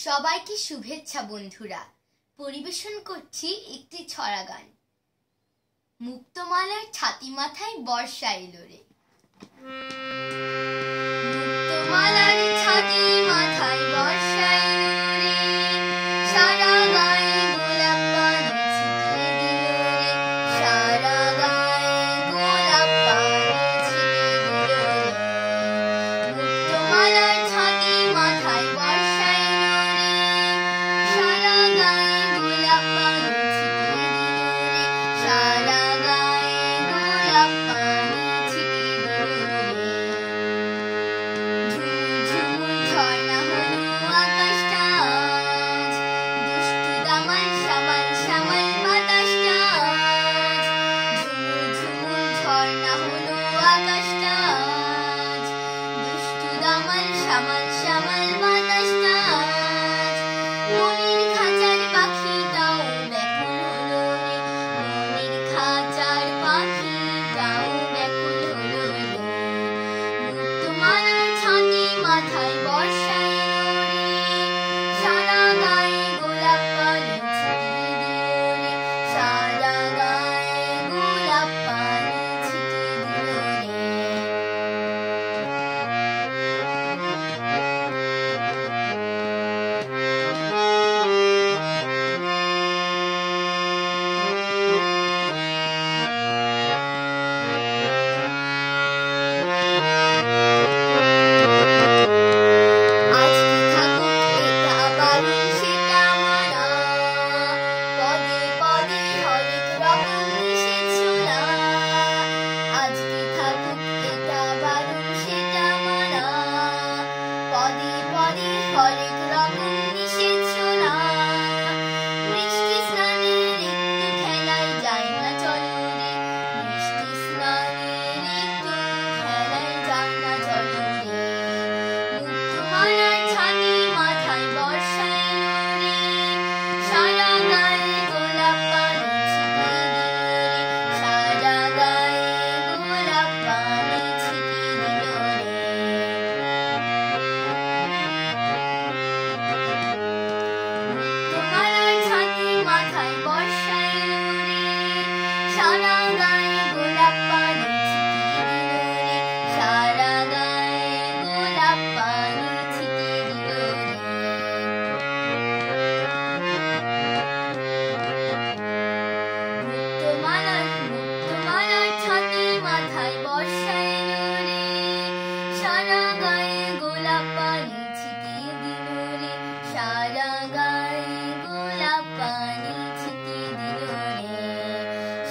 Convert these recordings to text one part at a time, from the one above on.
সবাইকে শুভেচ্ছা বন্ধুরা। পরিবেশন করছি একটি ছড়া গান। মুক্তমালার ছাতি মাথায় বর্ষা এলো রে। মুক্তমালার ছাতি মাথায় বর্ষা এলো রে, সারা গায়ে গোলাপ পানি ছিটিয়ে দিল রে, সারা গায়ে গোলাপ পানি ছিটিয়ে দিল রে। মুক্তমালার ছাতি মাথায় বর্ষা এলো রে, সারা গায়ে গোলাপ পানি ছিটিয়ে দিল রে, সারা গায়ে গোলাপ পানি ছিটিয়ে দিল রে। ঝুমঝুম ঝর্ণা হলো আকাশটা আজ, দুষ্টু দামাল সামাল সামাল বাতাসটা আজ। ঝুমঝুম ঝর্ণা হলো আকাশটা আজ, দুষ্টু দামাল সামাল সামাল বাতাসটা আজ। মনের খাঁচার পাখিটাও ব্যাকুল হলো রে, মনের খাঁচার পাখিটাও ব্যাকুল হলো রে। মুক্তমালার ছাতি মাথায় বর্ষা এলো রে, সারা গায়ে গোলাপ পানি ছিটিয়ে দিল রে, সারা গায়ে গোলাপ পানি ছিটিয়ে দিল রে। আজকে থাকুক এটা বারণ সেটা মানা, পদে পদে হরেক রকম নিষেধ শোনা। আজকে থাকুক এটা বারণ সেটা মানা, পদে পদে হরেক রকম নিষেধ শোনা। বৃষ্টি স্নানের একটু খেলায় যায় না চলো রে, বৃষ্টি স্নানের একটু খেলায় যায় না চলো রে। মুক্তমালার ছাতি মাথায় বর্ষা এলো রে, সারা গায়ে গোলাপ পানি ছিটিয়ে দিল রে, সারা গায়ে গোলাপ পানি ছিটিয়ে দিল রে। মুক্তমালার ছাতি মাথায় বর্ষা এলো রে, সারা গায়ে গোলাপ পানি ছিটিয়ে দিল রে, সারা গায়ে গোলাপ পানি ছিটিয়ে দিল রে। মুক্তমালার ছাতি মাথায় বর্ষা এলো রে, সারা গায়ে গোলাপ পানি ছিটিয়ে দিল রে, সারা গায়ে গোলাপ পানি ছিটিয়ে দিল রে,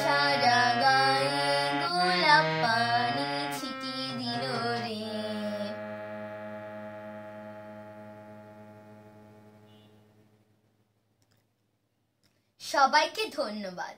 সারা গায়ে গোলাপ পানি ছিটিয়ে দিল রে। সবাইকে ধন্যবাদ।